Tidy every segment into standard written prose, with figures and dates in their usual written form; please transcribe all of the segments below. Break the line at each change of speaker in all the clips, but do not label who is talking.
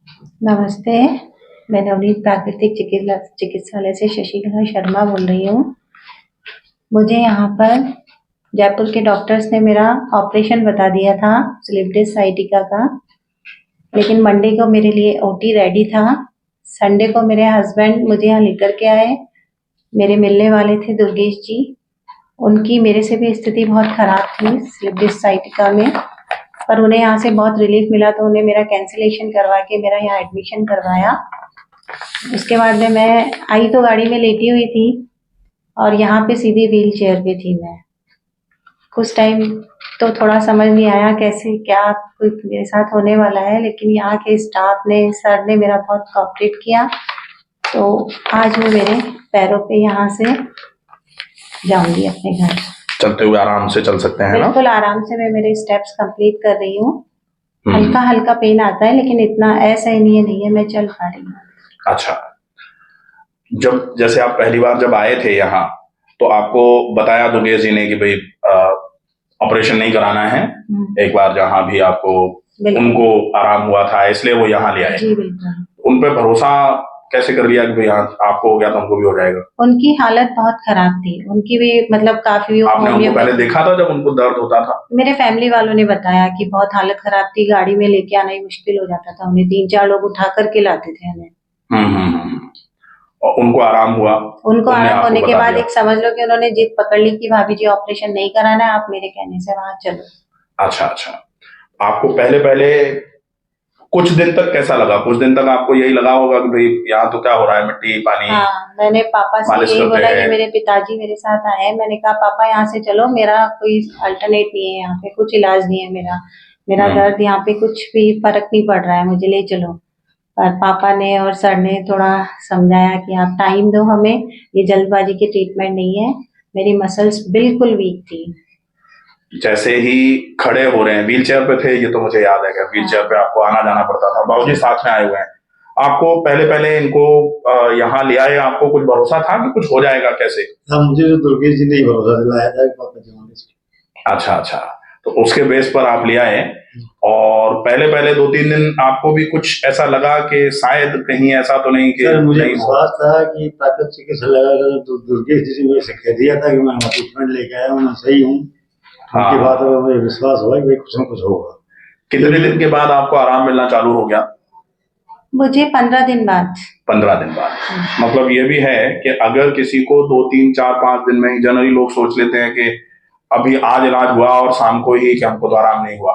नमस्ते, मैं नवनीत प्राकृतिक चिकित्सालय से शशिकला शर्मा बोल रही हूँ। मुझे यहाँ पर जयपुर के डॉक्टर्स ने मेरा ऑपरेशन बता दिया था स्लिप डिस्क साइटिका का, लेकिन मंडे को मेरे लिए ओटी रेडी था। संडे को मेरे हस्बैंड मुझे यहाँ लेकर के आए, मेरे मिलने वाले थे दुर्गेश जी। उनकी मेरे से भी स्थिति बहुत खराब थी स्लिप डिस्क साइटिका में, पर उन्हें यहाँ से बहुत रिलीफ मिला तो उन्हें मेरा कैंसिलेशन करवा के मेरा यहाँ एडमिशन करवाया। उसके बाद में मैं आई तो गाड़ी में लेटी हुई थी और यहाँ पे सीधी व्हील चेयर पे थी मैं। कुछ टाइम तो थोड़ा समझ नहीं आया कैसे क्या कुछ मेरे साथ होने वाला है, लेकिन यहाँ के स्टाफ ने, सर ने मेरा बहुत कोऑपरेट किया, तो आज मैं मेरे पैरों पे यहाँ से जाऊंगी अपने घर।
चलते हुए आराम से चल सकते हैं ना?
बिल्कुल आराम से मैं मेरे स्टेप्स कंप्लीट कर रही हूँ। हल्का हल्का पेन आता है, लेकिन इतना ऐसा ही नहीं है, मैं चल पा रही हूँ।
अच्छा, जब जैसे आप पहली बार जब आए थे यहाँ, तो आपको बताया दुर्गेश जी ने कि भाई ऑपरेशन नहीं कराना है, एक बार जहाँ भी आपको उनको आराम हुआ था इसलिए वो यहाँ ले आए।
जी बिल्कुल।
उन पे भरोसा कैसे कर लिया कि भाई यहाँ आपको हो गया तो हमको भी हो जाएगा?
उनकी हालत बहुत खराब थी, उनकी भी मतलब काफी।
आपने उनको पहले देखा था जब उनको दर्द होता था?
मेरे फैमिली वालों ने बताया कि बहुत हालत खराब थी, गाड़ी में लेके आना ही मुश्किल हो जाता था उन्हें, 3-4 लोग उठा करके लाते थे हमें।
और उनको आराम हुआ?
उनको आराम होने के बाद एक समझ लो कि उन्होंने जिद पकड़ ली कि भाभी जी ऑपरेशन नहीं कराना है, आप मेरे कहने से वहां चलो।
अच्छा, आपको पहले पहले कुछ दिन तक कैसा लगा? कुछ दिन तक आपको यही लगा होगा कि भाई यहाँ तो क्या हो रहा है, मिट्टी पानी?
हाँ, मैंने पापा से यही बोला कि मेरे पिताजी मेरे साथ आए, मैंने कहा पापा यहाँ से चलो, मेरा कोई अल्टरनेट नहीं है, यहाँ पे कुछ इलाज नहीं है, मेरा दर्द यहाँ पे कुछ भी फर्क नहीं पड़ रहा है, मुझे ले चलो। पर पापा ने और सर ने थोड़ा समझाया कि आप टाइम दो हमें, ये जल्दबाजी की ट्रीटमेंट नहीं है। मेरी मसल्स बिल्कुल वीक थी।
जैसे ही खड़े हो रहे हैं, व्हील चेयर पे थे, ये तो मुझे याद है कि व्हील चेयर पे आपको आना जाना पड़ता था, बाबूजी साथ में आए हुए हैं। आपको पहले इनको यहाँ ले आए, आपको कुछ भरोसा था कि कुछ हो जाएगा कैसे?
हाँ, मुझे तो दुर्गेश जी ने ही भरोसा दिलाया था पापा जी होने।
अच्छा, तो उसके बेस पर आप ले आए, और पहले 2-3 दिन आपको भी कुछ ऐसा लगा कि शायद कहीं ऐसा तो नहीं कि
सर मुझे विश्वास था कि प्राकृतिक चिकित्सा लगा, तो दुर्गेश जी ने मुझे कह दिया था कि मैं ट्रीटमेंट लेके आया हूँ, मैं सही हूँ। उनकी बात में मुझे विश्वास हुआ कि कुछ न कुछ होगा।
कितने दिन के बाद आपको आराम मिलना चालू हो गया?
मुझे 15 दिन बाद।
15 दिन बाद। मतलब ये भी है कि अगर किसी को 2-3-4-5 दिन में ही, जनरली लोग सोच लेते हैं कि अभी आज इलाज हुआ और शाम को ही कि हमको तो आराम नहीं हुआ,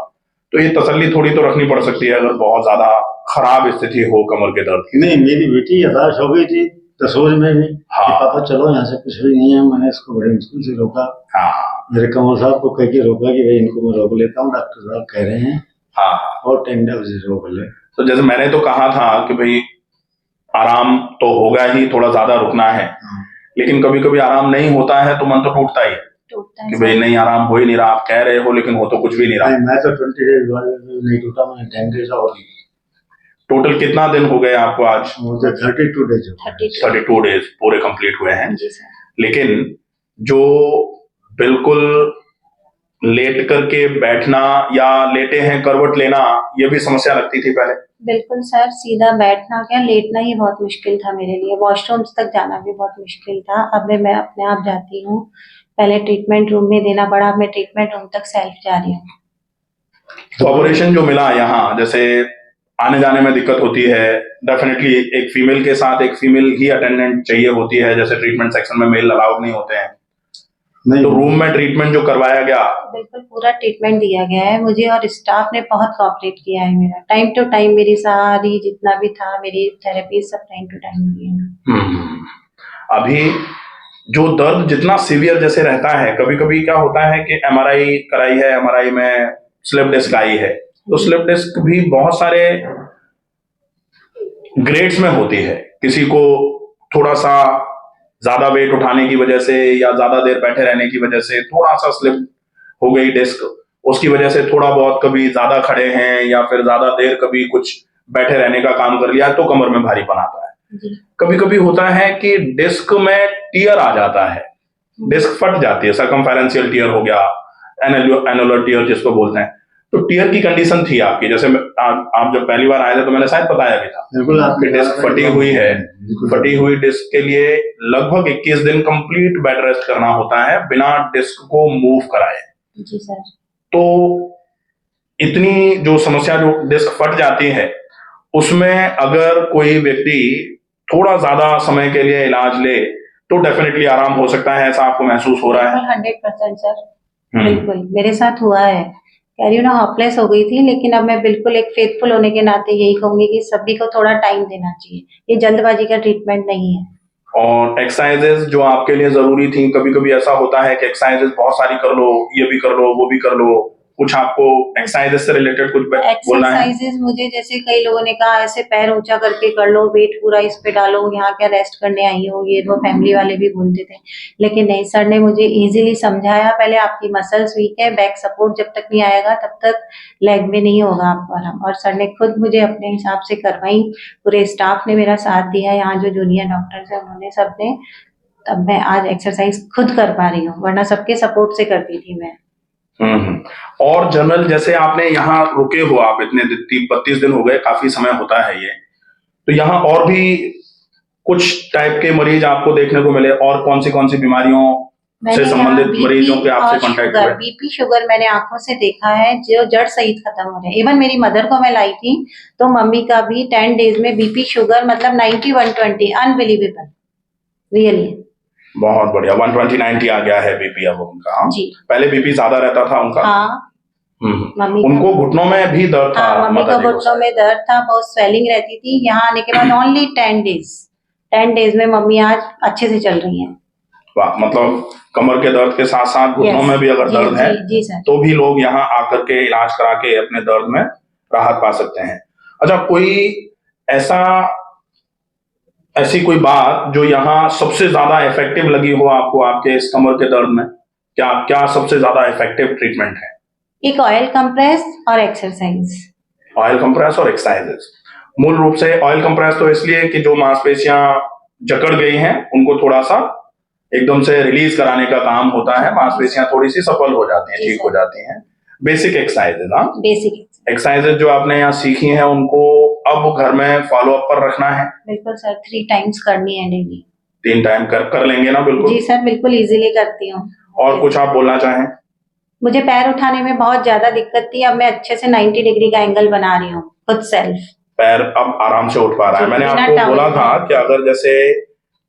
तो ये तसल्ली थोड़ी तो रखनी पड़ सकती है अगर बहुत ज्यादा खराब स्थिति हो कमर के दर्द की।
नहीं, मेरी बेटी हताश हो गई थी दसोज में भी। हाँ। कि पापा चलो यहाँ से कुछ भी नहीं है, मैंने इसको बड़े मुश्किल से रोका। हाँ। मेरे कमल साहब को कह के रोका कि भाई इनको मैं रोक लेता हूँ, डॉक्टर साहब कह रहे हैं। हाँ। और 10 डेज रोक ले।
तो जैसे मैंने तो कहा था कि भाई आराम तो होगा ही, थोड़ा ज्यादा रुकना है, लेकिन कभी कभी आराम नहीं होता है तो मन तो टूटता ही है कि भाई नहीं आराम हो ही नहीं रहा, आप कह रहे हो लेकिन हो तो कुछ भी नहीं रहा।
मैं तो 20 डेज नहीं टूटा, मैंने 10 डेज और।
टोटल कितना दिन हो गए आपको आज?
मुझे 32 डेज।
32 डेज पूरे कंप्लीट हुए हैं। लेकिन जो बिल्कुल लेट करके बैठना या लेटे हैं करवट लेना, ये भी समस्या लगती थी पहले?
बिल्कुल सर, सीधा बैठना क्या, लेटना ही बहुत मुश्किल था मेरे लिए, वॉशरूम्स तक जाना भी बहुत मुश्किल था। अब मैं अपने आप जाती हूँ, पहले ट्रीटमेंट रूम में देना पड़ा, अब मैं ट्रीटमेंट रूम तक सेल्फ जा रही हूँ।
तो ऑपरेशन जो मिला यहाँ, जैसे आने जाने में दिक्कत होती है, डेफिनेटली एक फीमेल के साथ एक फीमेल ही अटेंडेंट चाहिए होती है, जैसे ट्रीटमेंट सेक्शन में मेल अलाउड नहीं होते हैं। नहीं। तो रूम में ट्रीटमेंट जो करवाया गया,
बिल्कुल पूरा ट्रीटमेंट दिया गया है मुझे, और स्टाफ ने बहुत कोऑपरेट किया है मेरा। टाइम टू टाइम मेरी सारी जितना भी था, मेरी थेरेपी सब टाइम टू टाइम हुई है।
अभी जो दर्द जितना सीवियर जैसे रहता है, कभी कभी क्या होता है कि एमआरआई कराई है, एमआरआई में स्लिप डिस्क आई है, तो स्लिप डिस्क भी बहुत सारे ग्रेड्स में होती है। किसी को थोड़ा सा ज्यादा वेट उठाने की वजह से या ज्यादा देर बैठे रहने की वजह से थोड़ा सा स्लिप हो गई डिस्क, उसकी वजह से थोड़ा बहुत कभी ज्यादा खड़े हैं या फिर ज्यादा देर कभी कुछ बैठे रहने का काम कर लिया तो कमर में भारीपन आता है। कभी कभी होता है कि डिस्क में टियर आ जाता है, डिस्क फट जाती है, सर्कमफेरेंशियल टियर हो गया, एनुलर टियर जिसको बोलते हैं, तो टीयर की कंडीशन थी आपकी, जैसे आप जब पहली बार आए थे तो मैंने शायद बताया भी था,
बिल्कुल
आपकी डिस्क फटी हुई है। फटी हुई डिस्क के लिए लगभग 21 दिन कंप्लीट बेड रेस्ट करना होता है बिना डिस्क को मूव कराए।
जी सर।
तो इतनी जो समस्या, जो डिस्क फट जाती है, उसमें अगर कोई व्यक्ति थोड़ा ज्यादा समय के लिए इलाज ले तो डेफिनेटली आराम हो सकता है, ऐसा आपको महसूस हो रहा है?
100% सर, बिल्कुल मेरे साथ हुआ है। कह रही हूँ ना, हॉपलेस हो गई थी, लेकिन अब मैं बिल्कुल एक फेथफुल होने के नाते यही कहूंगी कि सभी को थोड़ा टाइम देना चाहिए, ये जल्दबाजी का ट्रीटमेंट नहीं है।
और एक्सरसाइजेस जो आपके लिए जरूरी थी, कभी कभी ऐसा होता है कि एक्सरसाइजेस बहुत सारी कर लो, ये भी कर लो वो भी कर लो, कुछ आपको एक्सरसाइजेस से रिलेटेड कुछ बोलना है?
एक्सरसाइजेस मुझे जैसे कई लोगों ने कहा ऐसे पैर ऊंचा करके कर लो, वेट पूरा इस पे डालो, यहाँ क्या रेस्ट करने आई हो, ये वो फैमिली वाले भी बोलते थे। लेकिन नहीं, सर ने मुझे इजीली समझाया, पहले आपकी मसल्स वीक है, बैक सपोर्ट जब तक नहीं आएगा तब तक लेग में नहीं होगा आपको आराम। और सर ने खुद मुझे अपने हिसाब से करवाई, पूरे स्टाफ ने मेरा साथ दिया, यहाँ जो जूनियर डॉक्टर्स है उन्होंने, सबने, तब मैं आज एक्सरसाइज खुद कर पा रही हूँ, वरना सबके सपोर्ट से करती थी मैं।
और जनरल, जैसे आपने यहाँ रुके हो, आप इतने 32 दिन हो गए, काफी समय होता है ये, तो यहाँ और भी कुछ टाइप के मरीज आपको देखने को मिले? और कौन सी बीमारियों से संबंधित मरीजों के आपसे कांटेक्ट हुए?
बीपी शुगर मैंने आंखों से देखा है, जो जड़ सहित खत्म हो रहे हैं। इवन मेरी मदर को मैं लाई थी तो मम्मी का भी 10 डेज में बीपी शुगर मतलब 90/120, अनबिलीवेबल, रियली।
बहुत बढ़िया, 120/90 आ गया है बीपी अब उनका। जी। पहले बीपी ज्यादा रहता था उनका?
हाँ।
मम्मी उनको घुटनों में भी दर्द था?
हाँ, मम्मी को घुटनों में दर्द था, बहुत स्वेलिंग रहती थी। यहाँ आने के बाद ओनली 10 डेज में मम्मी आज अच्छे से चल रही हैं।
वाह, मतलब कमर के दर्द के साथ साथ घुटनों में भी अगर दर्द है तो भी लोग यहाँ आकर के इलाज करा के अपने दर्द में राहत पा सकते हैं। अच्छा, कोई ऐसी कोई बात जो यहाँ सबसे ज्यादा इफेक्टिव लगी हो आपको, आपके इस कमर के दर्द में? क्या सबसे ज्यादा इफेक्टिव ट्रीटमेंट है?
एक ऑयल कंप्रेस और एक्सरसाइज।
ऑयल कंप्रेस और एक्सरसाइजेस। मूल रूप से ऑयल कंप्रेस तो इसलिए कि जो मांसपेशियां जकड़ गई हैं उनको थोड़ा सा एकदम से रिलीज कराने का काम होता है, मांसपेशियां थोड़ी सी सफल हो जाती हैं, ठीक हो जाती हैं। Basic exercises. हाँ, बेसिक एक्सरसाइजेज जो आपने यहाँ सीखी हैं उनको अब घर में फॉलो अप पर रखना है?
बिल्कुल सर, 3 टाइम्स करनी है डेली।
3 टाइम कर लेंगे ना? बिल्कुल
जी सर, बिल्कुल इजीली करती हूँ।
और कुछ आप बोलना चाहें?
मुझे पैर उठाने में बहुत ज्यादा दिक्कत थी, अब मैं अच्छे से 90 डिग्री का एंगल बना रही हूँ खुद सेल्फ।
पैर अब आराम से उठ पा रहा है। मैंने आपको बोला था कि अगर जैसे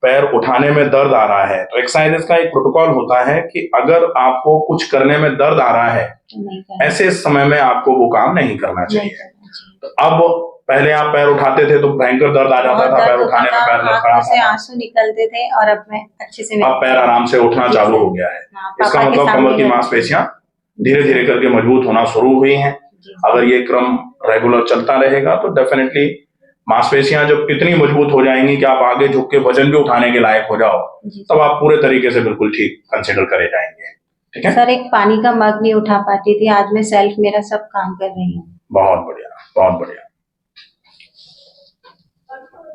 पैर उठाने में दर्द आ रहा है तो एक्सरसाइजेस का एक प्रोटोकॉल होता है कि अगर आपको कुछ करने में दर्द आ रहा है ऐसे समय में आपको वो काम नहीं करना चाहिए। तो अब पहले आप पैर उठाते थे तो भयंकर दर्द आ जाता था, पैर उठाने में पैर लड़खड़ाता था,
आंसू निकलते थे, और अब मैं अच्छे से,
अब पैर आराम से उठना चालू हो गया है। इसका मतलब कमर की मांसपेशियां धीरे धीरे करके मजबूत होना शुरू हुई हैं। अगर ये क्रम रेगुलर चलता रहेगा तो डेफिनेटली मांसपेशियां जब इतनी मजबूत हो जाएंगी कि आप आगे झुक के वजन भी उठाने के लायक हो जाओ, तब आप पूरे तरीके से बिल्कुल ठीक कंसिडर करे जाएंगे। ठीक है सर,
एक पानी का मग नहीं उठा पाती थी, आज मैं सेल्फ मेरा सब काम कर रही हूँ।
बहुत बढ़िया, बहुत बढ़िया।